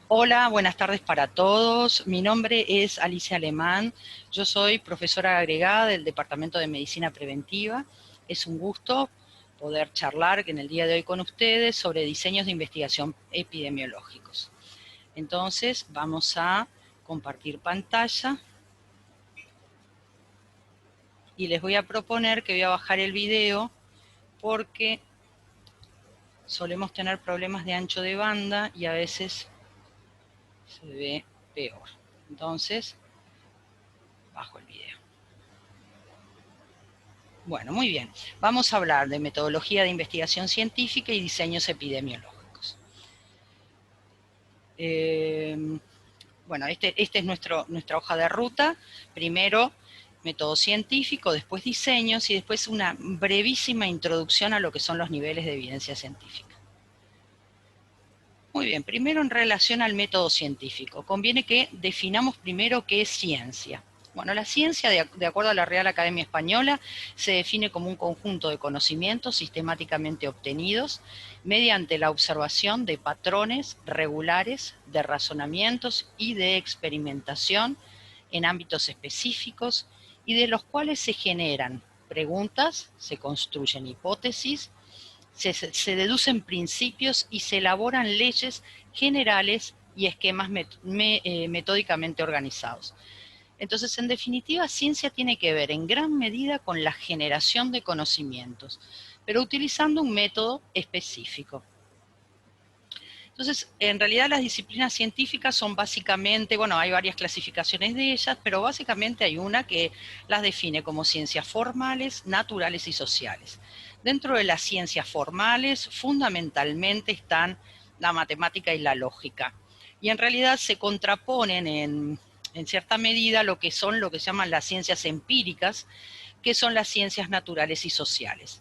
Hola, buenas tardes para todos. Mi nombre es Alicia Alemán. Yo soy profesora agregada del Departamento de Medicina Preventiva. Es un gusto poder charlar en el día de hoy con ustedes sobre diseños de investigación epidemiológicos. Entonces, vamos a compartir pantalla y les voy a proponer que voy a bajar el video porque solemos tener problemas de ancho de banda y a veces se ve peor. Entonces, bajo el video. Bueno, muy bien. Vamos a hablar de metodología de investigación científica y diseños epidemiológicos. Bueno, este es nuestra hoja de ruta. Primero, método científico, después diseños y después una brevísima introducción a lo que son los niveles de evidencia científica. Muy bien, primero en relación al método científico. Conviene que definamos primero qué es ciencia. Bueno, la ciencia, de acuerdo a la Real Academia Española, se define como un conjunto de conocimientos sistemáticamente obtenidos mediante la observación de patrones regulares de razonamientos y de experimentación en ámbitos específicos y de los cuales se generan preguntas, se construyen hipótesis, se deducen principios y se elaboran leyes generales y esquemas metódicamente organizados. Entonces, en definitiva, ciencia tiene que ver en gran medida con la generación de conocimientos, pero utilizando un método específico. Entonces, en realidad las disciplinas científicas son básicamente, bueno, hay varias clasificaciones de ellas, pero básicamente hay una que las define como ciencias formales, naturales y sociales. Dentro de las ciencias formales, fundamentalmente están la matemática y la lógica. Y en realidad se contraponen en cierta medida lo que son lo que se llaman las ciencias empíricas, que son las ciencias naturales y sociales.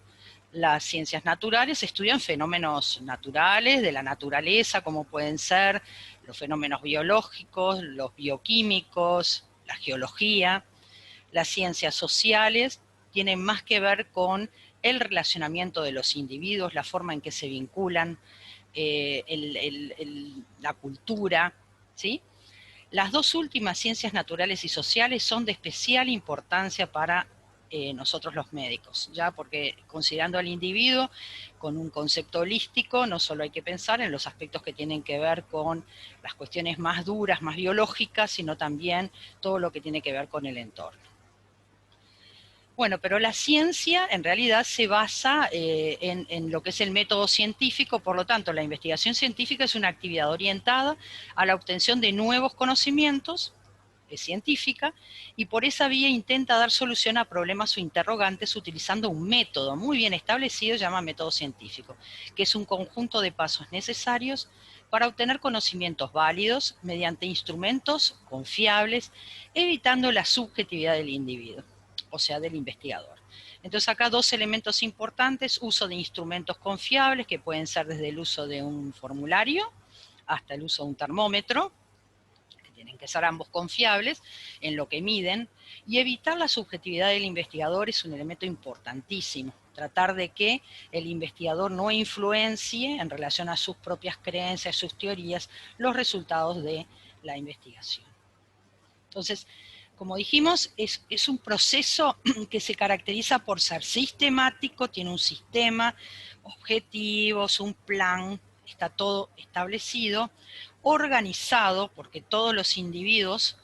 Las ciencias naturales estudian fenómenos naturales de la naturaleza, como pueden ser los fenómenos biológicos, los bioquímicos, la geología. Las ciencias sociales tienen más que ver con el relacionamiento de los individuos, la forma en que se vinculan, la cultura, ¿sí? Las dos últimas ciencias naturales y sociales son de especial importancia para nosotros los médicos, ya porque considerando al individuo con un concepto holístico, no solo hay que pensar en los aspectos que tienen que ver con las cuestiones más duras, más biológicas, sino también todo lo que tiene que ver con el entorno. Bueno, pero la ciencia en realidad se basa en lo que es el método científico, por lo tanto, la investigación científica es una actividad orientada a la obtención de nuevos conocimientos, es científica, y por esa vía intenta dar solución a problemas o interrogantes utilizando un método muy bien establecido, llamado método científico, que es un conjunto de pasos necesarios para obtener conocimientos válidos mediante instrumentos confiables, evitando la subjetividad del individuo, o sea, del investigador. Entonces acá dos elementos importantes: uso de instrumentos confiables, que pueden ser desde el uso de un formulario hasta el uso de un termómetro, que tienen que ser ambos confiables en lo que miden, y evitar la subjetividad del investigador es un elemento importantísimo. Tratar de que el investigador no influencie en relación a sus propias creencias, sus teorías, los resultados de la investigación. Entonces, como dijimos, es un proceso que se caracteriza por ser sistemático, tiene un sistema, objetivos, un plan, está todo establecido, organizado, porque todos los individuos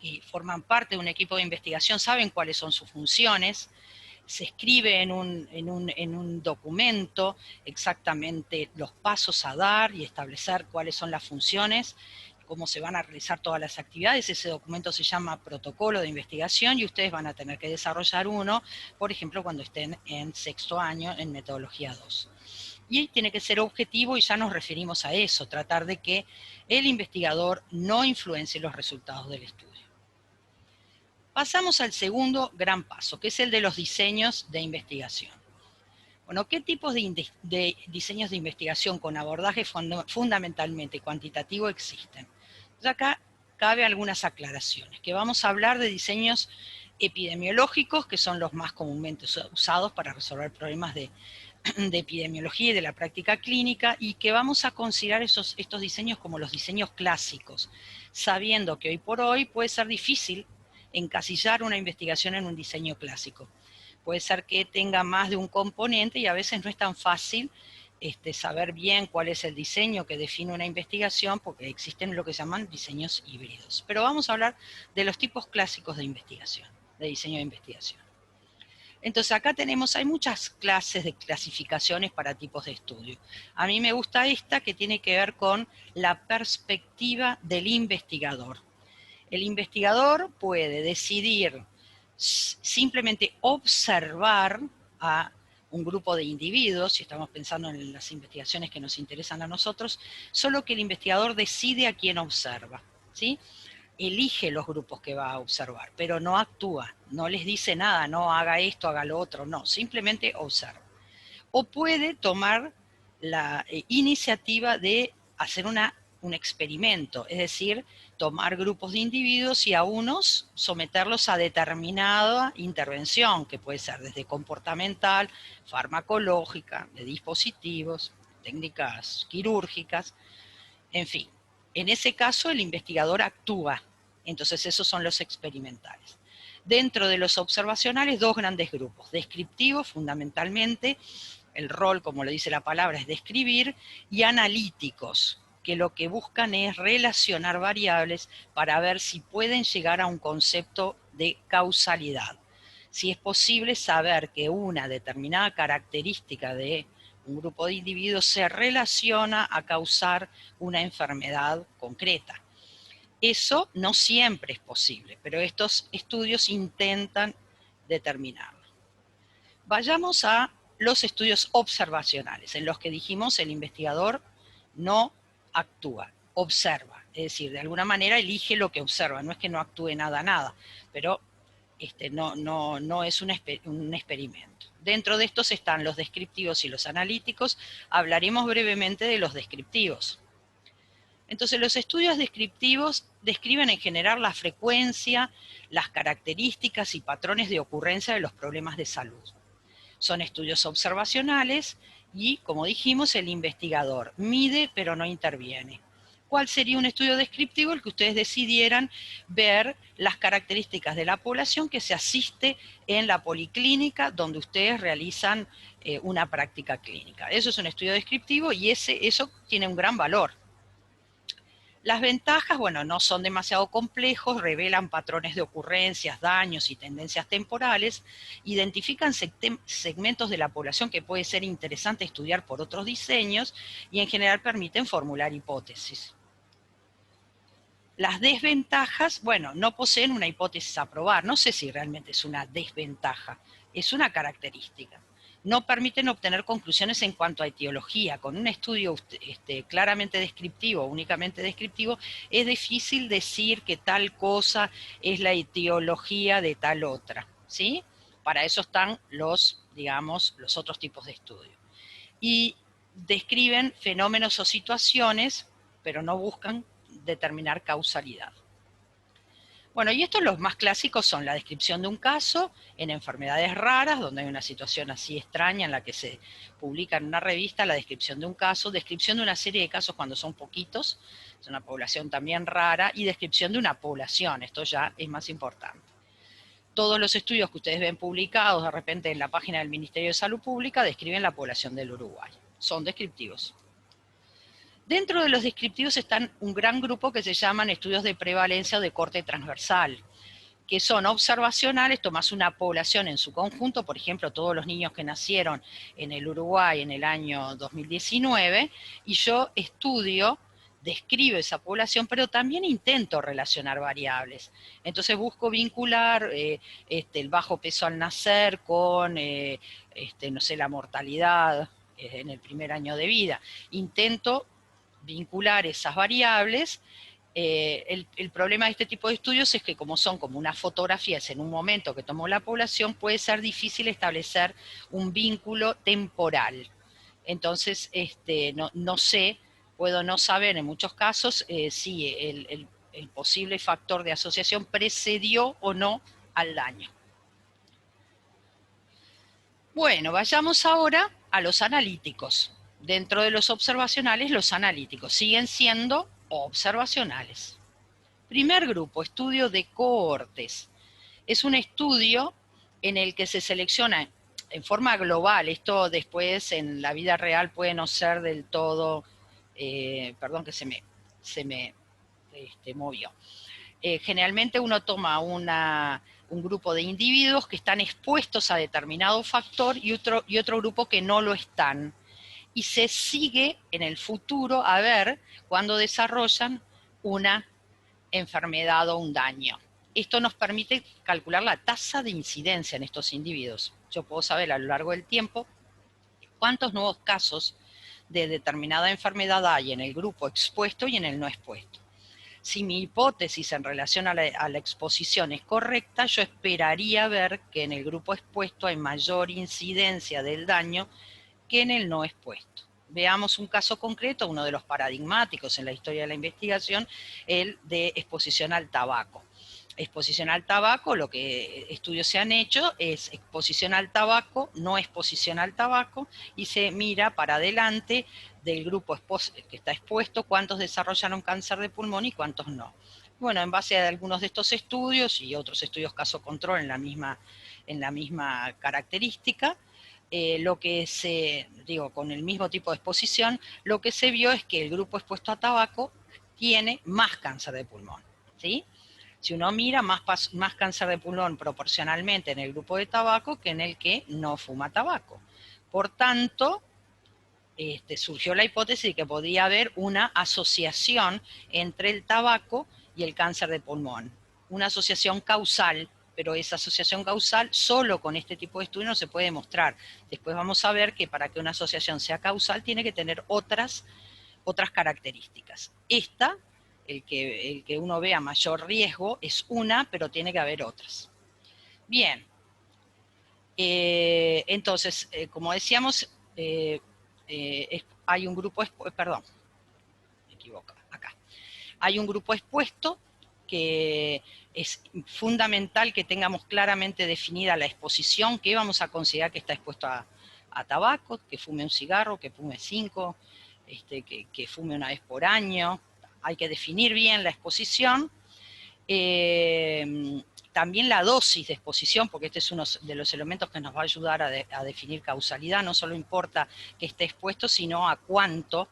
que forman parte de un equipo de investigación saben cuáles son sus funciones, se escribe en un documento exactamente los pasos a dar y establecer cuáles son las funciones, cómo se van a realizar todas las actividades. Ese documento se llama protocolo de investigación y ustedes van a tener que desarrollar uno, por ejemplo, cuando estén en sexto año en metodología 2. Y tiene que ser objetivo, y ya nos referimos a eso, tratar de que el investigador no influencie los resultados del estudio. Pasamos al segundo gran paso, que es el de los diseños de investigación. Bueno, ¿qué tipos de diseños de investigación con abordaje fundamentalmente cuantitativo existen? Entonces acá cabe algunas aclaraciones, que vamos a hablar de diseños epidemiológicos, que son los más comúnmente usados para resolver problemas de de epidemiología y de la práctica clínica, y que vamos a considerar estos diseños como los diseños clásicos, sabiendo que hoy por hoy puede ser difícil encasillar una investigación en un diseño clásico. Puede ser que tenga más de un componente y a veces no es tan fácil saber bien cuál es el diseño que define una investigación, porque existen lo que se llaman diseños híbridos. Pero vamos a hablar de los tipos clásicos de investigación, de diseño de investigación. Entonces acá hay muchas clases de clasificaciones para tipos de estudio. A mí me gusta esta que tiene que ver con la perspectiva del investigador. El investigador puede decidir simplemente observar a un grupo de individuos, si estamos pensando en las investigaciones que nos interesan a nosotros, solo que el investigador decide a quién observa, ¿sí? Elige los grupos que va a observar, pero no actúa, no les dice nada, no haga esto, haga lo otro, no, simplemente observa. O puede tomar la iniciativa de hacer un experimento, es decir, tomar grupos de individuos y a unos someterlos a determinada intervención, que puede ser desde comportamental, farmacológica, de dispositivos, técnicas quirúrgicas, en fin. En ese caso el investigador actúa, entonces esos son los experimentales. Dentro de los observacionales, dos grandes grupos, descriptivos fundamentalmente, el rol, como lo dice la palabra, es describir, y analíticos, que lo que buscan es relacionar variables para ver si pueden llegar a un concepto de causalidad. Si es posible saber que una determinada característica de un grupo de individuos se relaciona a causar una enfermedad concreta. Eso no siempre es posible, pero estos estudios intentan determinarlo. Vayamos a los estudios observacionales, en los que dijimos el investigador no actúa, observa, es decir, de alguna manera elige lo que observa, no es que no actúe nada, pero no es un experimento. Dentro de estos están los descriptivos y los analíticos. Hablaremos brevemente de los descriptivos. Entonces, los estudios descriptivos describen en general la frecuencia, las características y patrones de ocurrencia de los problemas de salud. Son estudios observacionales y, como dijimos, el investigador mide pero no interviene. ¿Cuál sería un estudio descriptivo? El que ustedes decidieran ver las características de la población que se asiste en la policlínica donde ustedes realizan una práctica clínica. Eso es un estudio descriptivo y eso tiene un gran valor. Las ventajas, bueno, no son demasiado complejos, revelan patrones de ocurrencias, daños y tendencias temporales, identifican segmentos de la población que puede ser interesante estudiar por otros diseños y en general permiten formular hipótesis. Las desventajas, bueno, no poseen una hipótesis a probar, no sé si realmente es una desventaja, es una característica. No permiten obtener conclusiones en cuanto a etiología. Con un estudio claramente descriptivo, únicamente descriptivo, es difícil decir que tal cosa es la etiología de tal otra, ¿sí? Para eso están los otros tipos de estudio. Y describen fenómenos o situaciones, pero no buscan determinar causalidad. Bueno, y estos los más clásicos son la descripción de un caso en enfermedades raras, donde hay una situación así extraña en la que se publica en una revista la descripción de un caso, descripción de una serie de casos cuando son poquitos, es una población también rara, y descripción de una población, esto ya es más importante. Todos los estudios que ustedes ven publicados de repente en la página del Ministerio de Salud Pública describen la población del Uruguay, son descriptivos. Dentro de los descriptivos están un gran grupo que se llaman estudios de prevalencia o de corte transversal, que son observacionales, tomas una población en su conjunto, por ejemplo, todos los niños que nacieron en el Uruguay en el año 2019, y yo describo esa población, pero también intento relacionar variables. Entonces busco vincular el bajo peso al nacer con, no sé, la mortalidad en el primer año de vida. Intento vincular esas variables. El problema de este tipo de estudios es que como son como unas fotografías en un momento que tomó la población, puede ser difícil establecer un vínculo temporal. Entonces, no sé, puedo no saber en muchos casos si el posible factor de asociación precedió o no al daño. Bueno, vayamos ahora a los analíticos. Dentro de los observacionales, los analíticos siguen siendo observacionales. Primer grupo, estudio de cohortes. Es un estudio en el que se selecciona en forma global, esto después en la vida real puede no ser del todo, perdón que se me movió. Generalmente uno toma un grupo de individuos que están expuestos a determinado factor y otro grupo que no lo están. Y se sigue en el futuro a ver cuándo desarrollan una enfermedad o un daño. Esto nos permite calcular la tasa de incidencia en estos individuos. Yo puedo saber a lo largo del tiempo cuántos nuevos casos de determinada enfermedad hay en el grupo expuesto y en el no expuesto. Si mi hipótesis en relación a la exposición es correcta, yo esperaría ver que en el grupo expuesto hay mayor incidencia del daño que en el no expuesto. Veamos un caso concreto, uno de los paradigmáticos en la historia de la investigación, el de exposición al tabaco. Exposición al tabaco, lo que estudios se han hecho es exposición al tabaco, no exposición al tabaco, y se mira para adelante del grupo que está expuesto, cuántos desarrollaron cáncer de pulmón y cuántos no. Bueno, en base a algunos de estos estudios y otros estudios caso control en la misma característica, lo que con el mismo tipo de exposición, lo que se vio es que el grupo expuesto a tabaco tiene más cáncer de pulmón, ¿sí? Si uno mira, más cáncer de pulmón proporcionalmente en el grupo de tabaco que en el que no fuma tabaco. Por tanto, surgió la hipótesis de que podía haber una asociación entre el tabaco y el cáncer de pulmón. Una asociación causal, pero esa asociación causal solo con este tipo de estudio no se puede demostrar. Después vamos a ver que para que una asociación sea causal tiene que tener otras características. El que uno vea mayor riesgo es una, pero tiene que haber otras. Bien, entonces, como decíamos, hay un grupo, perdón, me equivoco, acá. Hay un grupo expuesto que es fundamental que tengamos claramente definida la exposición, que vamos a considerar que está expuesto a tabaco, que fume un cigarro, que fume 5, que fume una vez por año. Hay que definir bien la exposición. También la dosis de exposición, porque este es uno de los elementos que nos va a ayudar a definir causalidad. No solo importa que esté expuesto, sino a cuánto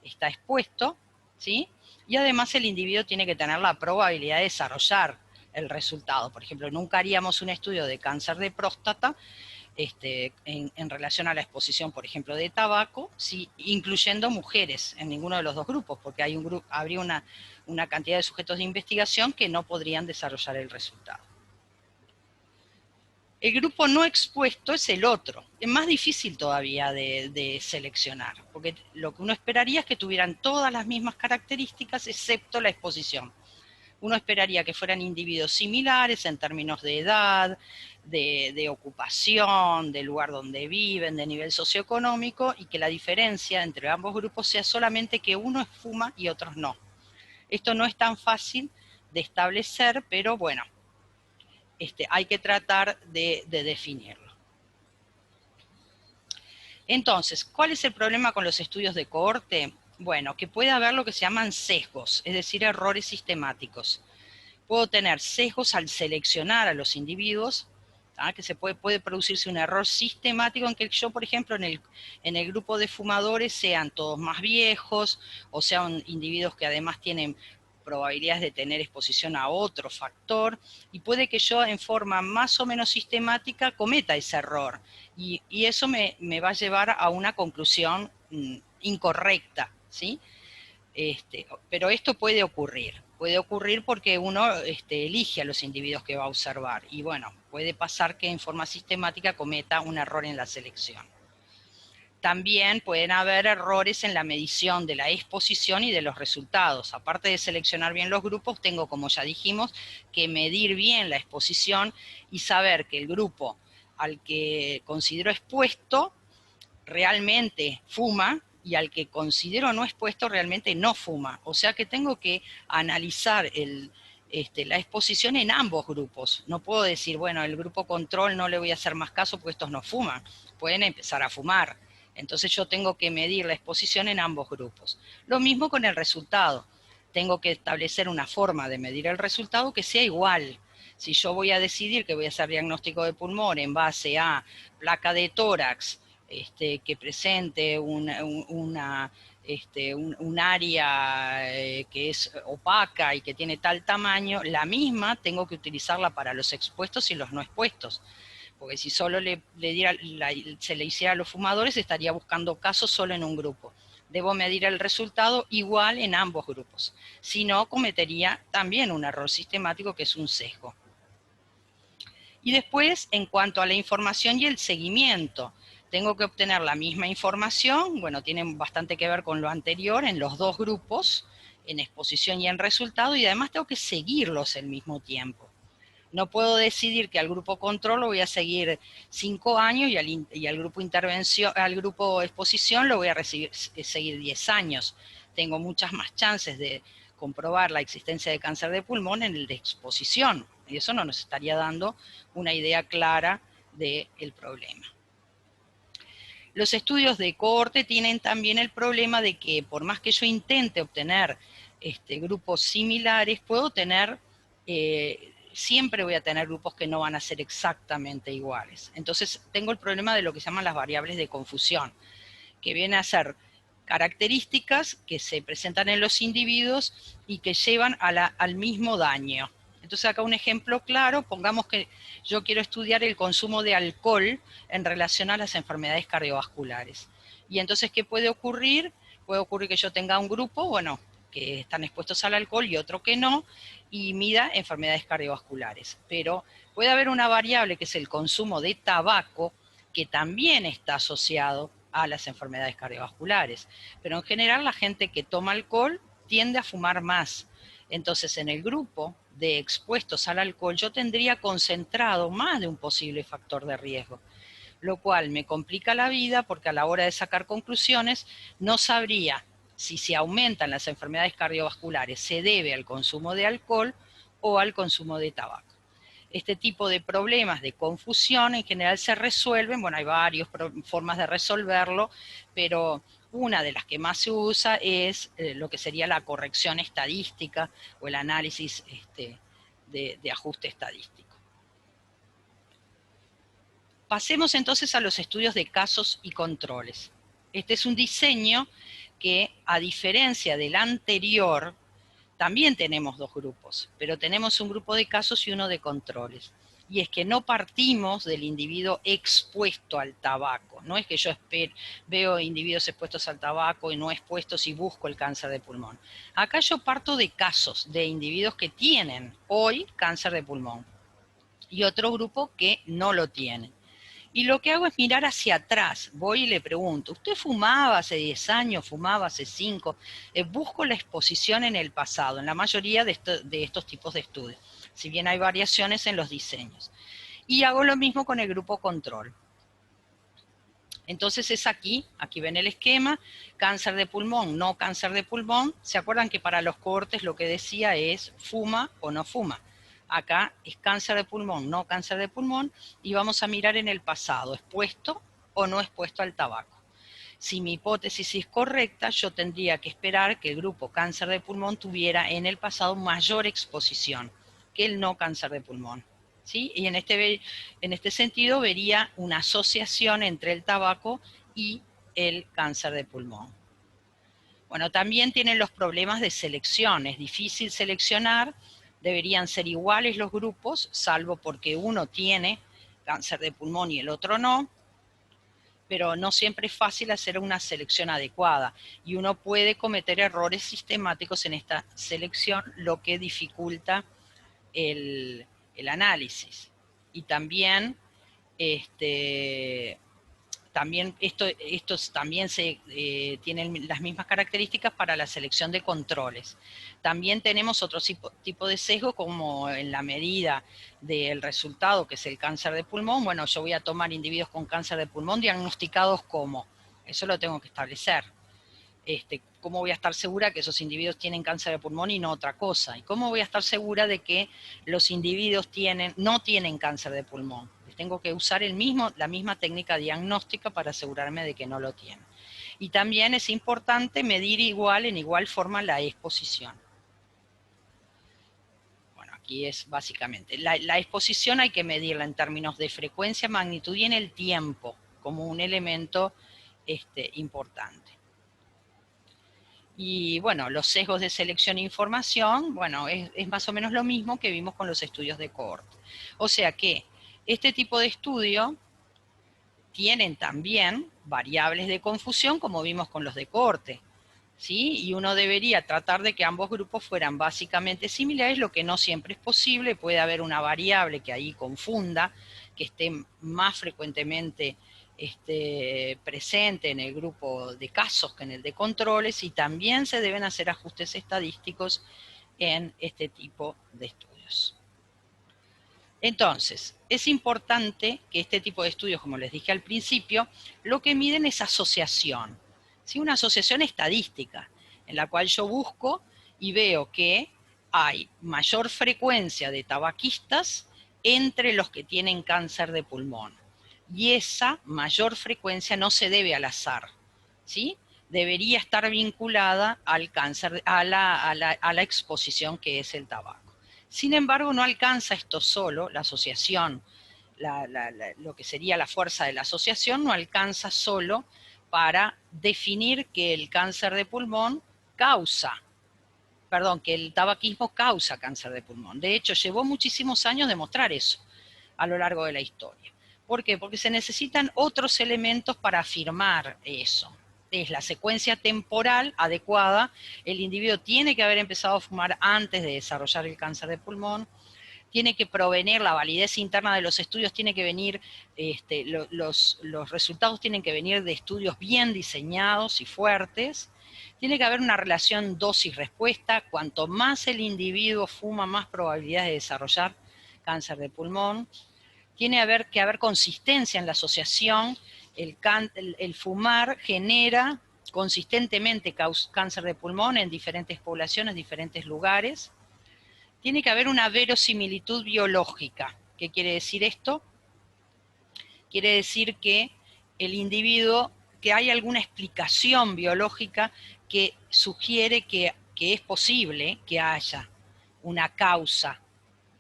está expuesto, ¿sí? Y además el individuo tiene que tener la probabilidad de desarrollar el resultado. Por ejemplo, nunca haríamos un estudio de cáncer de próstata en relación a la exposición, por ejemplo, de tabaco, incluyendo mujeres en ninguno de los dos grupos, porque habría una cantidad de sujetos de investigación que no podrían desarrollar el resultado. El grupo no expuesto es el otro, es más difícil todavía de seleccionar, porque lo que uno esperaría es que tuvieran todas las mismas características excepto la exposición. Uno esperaría que fueran individuos similares en términos de edad, de ocupación, del lugar donde viven, de nivel socioeconómico, y que la diferencia entre ambos grupos sea solamente que uno fuma y otros no. Esto no es tan fácil de establecer, pero bueno, hay que tratar de definirlo. Entonces, ¿cuál es el problema con los estudios de cohorte? Bueno, que puede haber lo que se llaman sesgos, es decir, errores sistemáticos. Puedo tener sesgos al seleccionar a los individuos, que puede producirse un error sistemático en que yo, por ejemplo, en el grupo de fumadores sean todos más viejos, o sean individuos que además tienen probabilidades de tener exposición a otro factor, y puede que yo en forma más o menos sistemática cometa ese error, y eso me va a llevar a una conclusión incorrecta, ¿sí? Pero esto puede ocurrir porque uno elige a los individuos que va a observar, y bueno, puede pasar que en forma sistemática cometa un error en la selección. También pueden haber errores en la medición de la exposición y de los resultados. Aparte de seleccionar bien los grupos, tengo, como ya dijimos, que medir bien la exposición y saber que el grupo al que considero expuesto realmente fuma y al que considero no expuesto realmente no fuma. O sea que tengo que analizar la exposición en ambos grupos. No puedo decir, bueno, el grupo control no le voy a hacer más caso porque estos no fuman. Pueden empezar a fumar. Entonces yo tengo que medir la exposición en ambos grupos. Lo mismo con el resultado. Tengo que establecer una forma de medir el resultado que sea igual. Si yo voy a decidir que voy a hacer diagnóstico de pulmón en base a placa de tórax, que presente un área que es opaca y que tiene tal tamaño, la misma tengo que utilizarla para los expuestos y los no expuestos. Porque si solo se le hiciera a los fumadores, estaría buscando casos solo en un grupo. Debo medir el resultado igual en ambos grupos. Si no, cometería también un error sistemático que es un sesgo. Y después, en cuanto a la información y el seguimiento, tengo que obtener la misma información, bueno, tienen bastante que ver con lo anterior, en los dos grupos, en exposición y en resultado, y además tengo que seguirlos al mismo tiempo. No puedo decidir que al grupo control lo voy a seguir 5 años y al grupo intervención, al grupo exposición lo voy a seguir 10 años. Tengo muchas más chances de comprobar la existencia de cáncer de pulmón en el de exposición. Y eso no nos estaría dando una idea clara del problema. Los estudios de cohorte tienen también el problema de que por más que yo intente obtener grupos similares, puedo tener siempre voy a tener grupos que no van a ser exactamente iguales. Entonces tengo el problema de lo que se llaman las variables de confusión, que vienen a ser características que se presentan en los individuos y que llevan al mismo daño. Entonces acá un ejemplo claro, pongamos que yo quiero estudiar el consumo de alcohol en relación a las enfermedades cardiovasculares. Y entonces, ¿qué puede ocurrir? Puede ocurrir que yo tenga un grupo, bueno, que están expuestos al alcohol y otro que no, y mida enfermedades cardiovasculares. Pero puede haber una variable que es el consumo de tabaco, que también está asociado a las enfermedades cardiovasculares. Pero en general la gente que toma alcohol tiende a fumar más. Entonces en el grupo de expuestos al alcohol yo tendría concentrado más de un posible factor de riesgo, lo cual me complica la vida porque a la hora de sacar conclusiones no sabría si se aumentan las enfermedades cardiovasculares se debe al consumo de alcohol o al consumo de tabaco. Este tipo de problemas de confusión en general se resuelven, bueno, hay varias formas de resolverlo, pero una de las que más se usa es lo que sería la corrección estadística o el análisis de ajuste estadístico. Pasemos entonces a los estudios de casos y controles. Este es un diseño que, a diferencia del anterior, también tenemos dos grupos, pero tenemos un grupo de casos y uno de controles. Y es que no partimos del individuo expuesto al tabaco. No es que yo veo individuos expuestos al tabaco y no expuestos y busco el cáncer de pulmón. Acá yo parto de casos de individuos que tienen hoy cáncer de pulmón y otro grupo que no lo tienen. Y lo que hago es mirar hacia atrás, voy y le pregunto, ¿usted fumaba hace 10 años, fumaba hace 5? Busco la exposición en el pasado, en la mayoría de estos tipos de estudios, si bien hay variaciones en los diseños. Y hago lo mismo con el grupo control. Entonces es aquí ven el esquema, cáncer de pulmón, no cáncer de pulmón. ¿Se acuerdan que para los cohortes lo que decía es fuma o no fuma? Acá es cáncer de pulmón, no cáncer de pulmón, y vamos a mirar en el pasado, expuesto o no expuesto al tabaco. Si mi hipótesis es correcta, yo tendría que esperar que el grupo cáncer de pulmón tuviera en el pasado mayor exposición que el no cáncer de pulmón. ¿Sí? Y en este sentido vería una asociación entre el tabaco y el cáncer de pulmón. Bueno, también tienen los problemas de selección, es difícil seleccionar. Deberían ser iguales los grupos, salvo porque uno tiene cáncer de pulmón y el otro no, pero no siempre es fácil hacer una selección adecuada y uno puede cometer errores sistemáticos en esta selección, lo que dificulta el análisis. Y también estos también tienen las mismas características para la selección de controles. También tenemos otro tipo de sesgo, como en la medida del resultado, que es el cáncer de pulmón. Bueno, yo voy a tomar individuos con cáncer de pulmón diagnosticados como. Eso lo tengo que establecer. ¿Cómo voy a estar segura que esos individuos tienen cáncer de pulmón y no otra cosa? ¿Y cómo voy a estar segura de que los individuos no tienen cáncer de pulmón? tengo que usar la misma técnica diagnóstica para asegurarme de que no lo tiene. Y también es importante medir en igual forma la exposición. Bueno, aquí es básicamente, la exposición hay que medirla en términos de frecuencia, magnitud y en el tiempo, como un elemento importante. Y bueno, los sesgos de selección e información, bueno, es más o menos lo mismo que vimos con los estudios de cohorte. O sea que este tipo de estudio tienen también variables de confusión, como vimos con los de cohorte, ¿sí? Y uno debería tratar de que ambos grupos fueran básicamente similares, lo que no siempre es posible. Puede haber una variable que ahí confunda, que esté más frecuentemente presente en el grupo de casos que en el de controles, y también se deben hacer ajustes estadísticos en este tipo de estudios. Entonces, es importante que este tipo de estudios, como les dije al principio, lo que miden es asociación, ¿sí? Una asociación estadística, en la cual yo busco y veo que hay mayor frecuencia de tabaquistas entre los que tienen cáncer de pulmón. Y esa mayor frecuencia no se debe al azar, ¿sí? Debería estar vinculada al cáncer, a la exposición que es el tabaco. Sin embargo, no alcanza esto solo, la asociación, lo que sería la fuerza de la asociación, no alcanza solo para definir que el cáncer de pulmón que el tabaquismo causa cáncer de pulmón. De hecho, llevó muchísimos años demostrar eso a lo largo de la historia. ¿Por qué? Porque se necesitan otros elementos para afirmar eso. Es la secuencia temporal adecuada. El individuo tiene que haber empezado a fumar antes de desarrollar el cáncer de pulmón. Tiene que provenir, la validez interna de los estudios tiene que venir, los resultados tienen que venir de estudios bien diseñados y fuertes. Tiene que haber una relación dosis-respuesta. Cuanto más el individuo fuma, más probabilidades de desarrollar cáncer de pulmón. Tiene que haber consistencia en la asociación. El fumar genera consistentemente cáncer de pulmón en diferentes poblaciones, diferentes lugares. Tiene que haber una verosimilitud biológica. ¿Qué quiere decir esto? Quiere decir que el individuo, que hay alguna explicación biológica que sugiere que es posible que haya una causa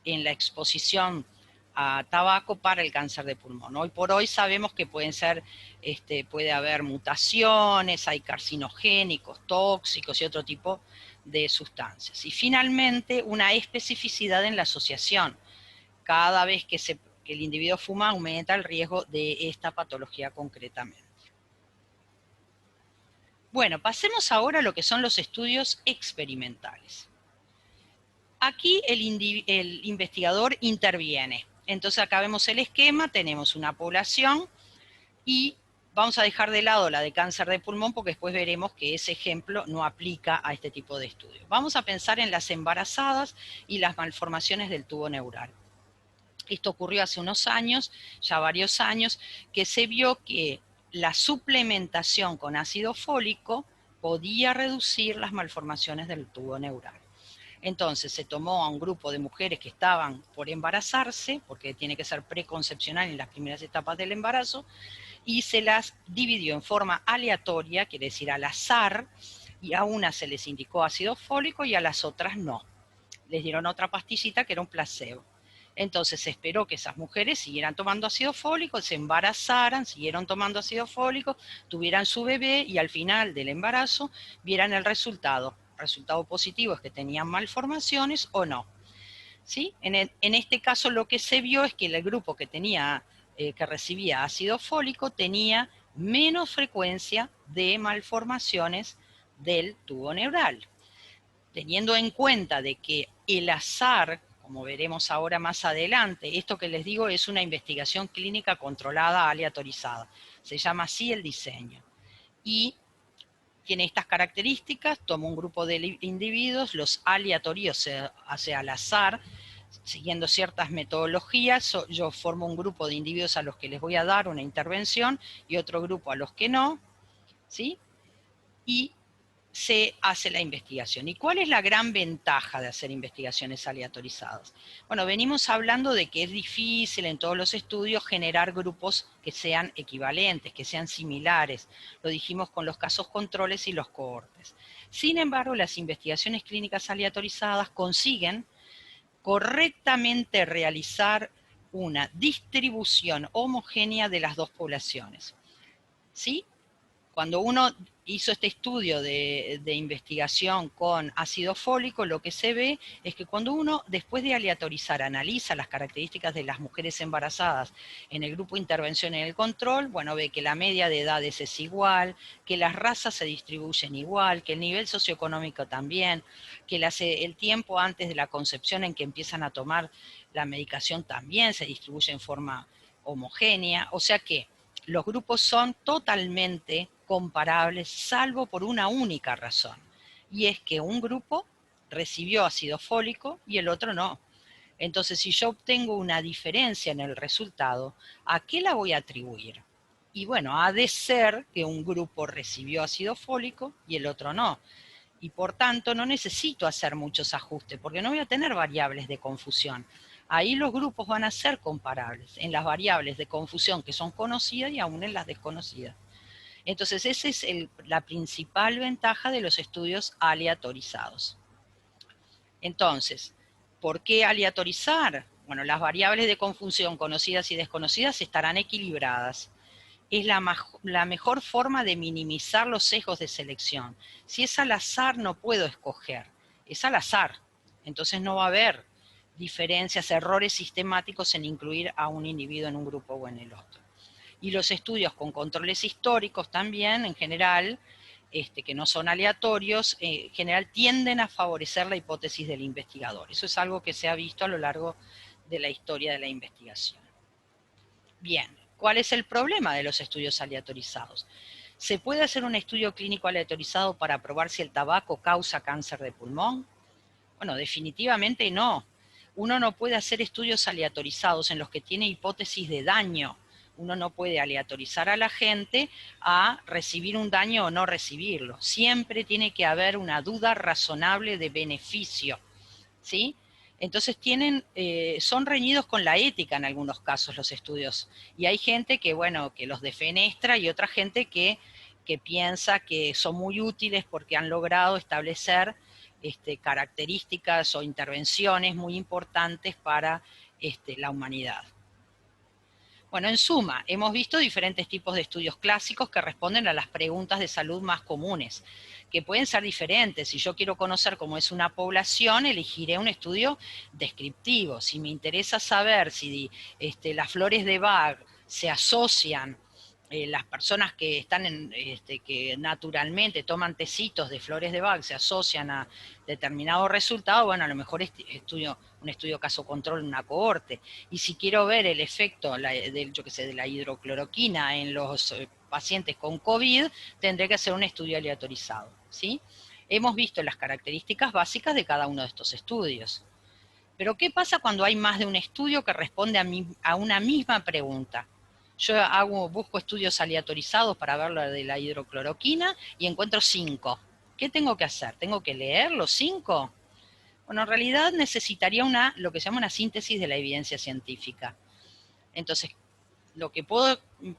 en la exposición a tabaco para el cáncer de pulmón. Hoy por hoy sabemos que puede haber mutaciones, hay carcinogénicos, tóxicos y otro tipo de sustancias. Y finalmente, una especificidad en la asociación. Cada vez que el individuo fuma, aumenta el riesgo de esta patología concretamente. Bueno, pasemos ahora a lo que son los estudios experimentales. Aquí el investigador interviene. Entonces acá vemos el esquema, tenemos una población y vamos a dejar de lado la de cáncer de pulmón porque después veremos que ese ejemplo no aplica a este tipo de estudios. Vamos a pensar en las embarazadas y las malformaciones del tubo neural. Esto ocurrió hace unos años, ya varios años, que se vio que la suplementación con ácido fólico podía reducir las malformaciones del tubo neural. Entonces se tomó a un grupo de mujeres que estaban por embarazarse, porque tiene que ser preconcepcional en las primeras etapas del embarazo, y se las dividió en forma aleatoria, quiere decir al azar, y a unas se les indicó ácido fólico y a las otras no. Les dieron otra pastillita que era un placebo. Entonces se esperó que esas mujeres siguieran tomando ácido fólico, se embarazaran, siguieron tomando ácido fólico, tuvieran su bebé y al final del embarazo vieran el resultado. El resultado positivo es que tenían malformaciones o no. ¿Sí? En este caso lo que se vio es que el grupo que recibía ácido fólico tenía menos frecuencia de malformaciones del tubo neural. Teniendo en cuenta de que el azar, como veremos ahora más adelante, esto que les digo es una investigación clínica controlada, aleatorizada. Se llama así el diseño. Y tiene estas características, tomo un grupo de individuos, los aleatorios se hace al azar, siguiendo ciertas metodologías. Yo formo un grupo de individuos a los que les voy a dar una intervención y otro grupo a los que no, ¿sí? Y se hace la investigación. ¿Y cuál es la gran ventaja de hacer investigaciones aleatorizadas? Bueno, venimos hablando de que es difícil en todos los estudios generar grupos que sean equivalentes, que sean similares. Lo dijimos con los casos controles y los cohortes. Sin embargo, las investigaciones clínicas aleatorizadas consiguen correctamente realizar una distribución homogénea de las dos poblaciones. ¿Sí? Cuando uno hizo este estudio de investigación con ácido fólico, lo que se ve es que cuando uno, después de aleatorizar, analiza las características de las mujeres embarazadas en el grupo de intervención y en el control, bueno, ve que la media de edades es igual, que las razas se distribuyen igual, que el nivel socioeconómico también, que el tiempo antes de la concepción en que empiezan a tomar la medicación también se distribuye en forma homogénea, o sea que los grupos son totalmente comparables, salvo por una única razón, y es que un grupo recibió ácido fólico y el otro no. Entonces, si yo obtengo una diferencia en el resultado, ¿a qué la voy a atribuir? Y bueno, ha de ser que un grupo recibió ácido fólico y el otro no. Y por tanto no necesito hacer muchos ajustes, porque no voy a tener variables de confusión. Ahí los grupos van a ser comparables en las variables de confusión que son conocidas y aún en las desconocidas. Entonces, esa es la principal ventaja de los estudios aleatorizados. Entonces, ¿por qué aleatorizar? Bueno, las variables de confusión conocidas y desconocidas estarán equilibradas. Es la mejor forma de minimizar los sesgos de selección. Si es al azar, no puedo escoger. Es al azar. Entonces no va a haber diferencias, errores sistemáticos en incluir a un individuo en un grupo o en el otro. Y los estudios con controles históricos también, en general, que no son aleatorios, en general tienden a favorecer la hipótesis del investigador. Eso es algo que se ha visto a lo largo de la historia de la investigación. Bien, ¿cuál es el problema de los estudios aleatorizados? ¿Se puede hacer un estudio clínico aleatorizado para probar si el tabaco causa cáncer de pulmón? Bueno, definitivamente no. Uno no puede hacer estudios aleatorizados en los que tiene hipótesis de daño. Uno no puede aleatorizar a la gente a recibir un daño o no recibirlo. Siempre tiene que haber una duda razonable de beneficio, ¿sí? Entonces son reñidos con la ética en algunos casos los estudios. Y hay gente que, bueno, que los defenestra y otra gente que piensa que son muy útiles porque han logrado establecer características o intervenciones muy importantes para la humanidad. Bueno, en suma, hemos visto diferentes tipos de estudios clásicos que responden a las preguntas de salud más comunes, que pueden ser diferentes. Si yo quiero conocer cómo es una población, elegiré un estudio descriptivo. Si me interesa saber si las flores de Bach se asocian, las personas que están que naturalmente toman tecitos de flores de Bach se asocian a determinado resultado, bueno, a lo mejor un estudio caso control en una cohorte. Y si quiero ver el efecto de la hidrocloroquina en los pacientes con COVID, tendré que hacer un estudio aleatorizado, ¿sí? Hemos visto las características básicas de cada uno de estos estudios. Pero ¿qué pasa cuando hay más de un estudio que responde a una misma pregunta? Yo busco estudios aleatorizados para ver lo de la hidrocloroquina y encuentro 5. ¿Qué tengo que hacer? ¿Tengo que leer los 5? Bueno, en realidad necesitaría lo que se llama una síntesis de la evidencia científica. Entonces, lo que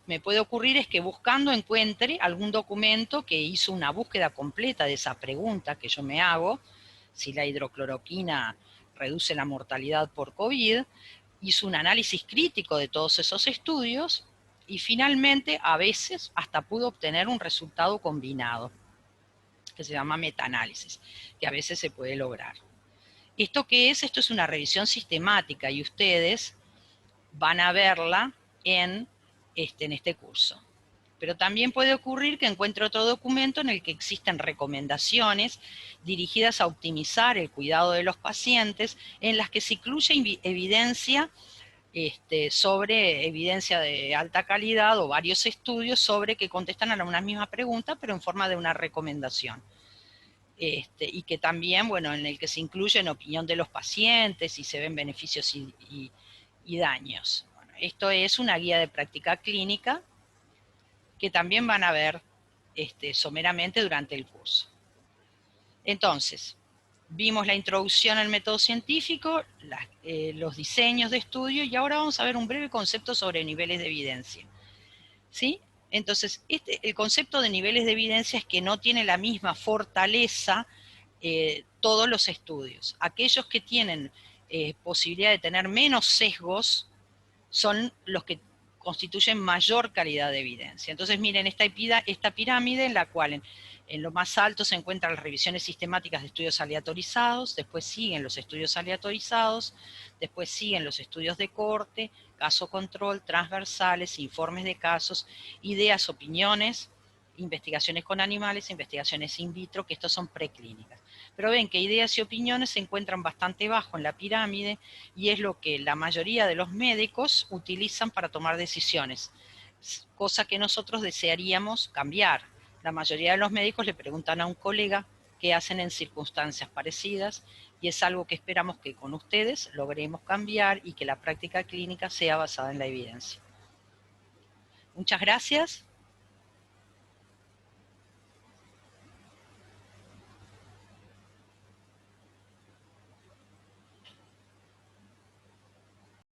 me puede ocurrir es que buscando encuentre algún documento que hizo una búsqueda completa de esa pregunta que yo me hago, si la hidrocloroquina reduce la mortalidad por COVID, hizo un análisis crítico de todos esos estudios y finalmente a veces hasta pudo obtener un resultado combinado, que se llama metaanálisis, que a veces se puede lograr. ¿Esto qué es? Esto es una revisión sistemática y ustedes van a verla en este curso. Pero también puede ocurrir que encuentre otro documento en el que existen recomendaciones dirigidas a optimizar el cuidado de los pacientes, en las que se incluye evidencia sobre evidencia de alta calidad o varios estudios sobre que contestan a una misma pregunta, pero en forma de una recomendación. Y que también, bueno, en el que se incluye en opinión de los pacientes y se ven beneficios y daños. Bueno, esto es una guía de práctica clínica que también van a ver someramente durante el curso. Entonces, vimos la introducción al método científico, los diseños de estudio, y ahora vamos a ver un breve concepto sobre niveles de evidencia. ¿Sí? Entonces, el concepto de niveles de evidencia es que no tiene la misma fortaleza todos los estudios. Aquellos que tienen posibilidad de tener menos sesgos son los que constituyen mayor calidad de evidencia. Entonces, miren esta pirámide en la cual en lo más alto se encuentran las revisiones sistemáticas de estudios aleatorizados, después siguen los estudios aleatorizados, después siguen los estudios de corte, caso control, transversales, informes de casos, ideas, opiniones, investigaciones con animales, investigaciones in vitro, que estos son preclínicas. Pero ven que ideas y opiniones se encuentran bastante bajo en la pirámide y es lo que la mayoría de los médicos utilizan para tomar decisiones, cosa que nosotros desearíamos cambiar. La mayoría de los médicos le preguntan a un colega qué hacen en circunstancias parecidas y es algo que esperamos que con ustedes logremos cambiar y que la práctica clínica sea basada en la evidencia. Muchas gracias.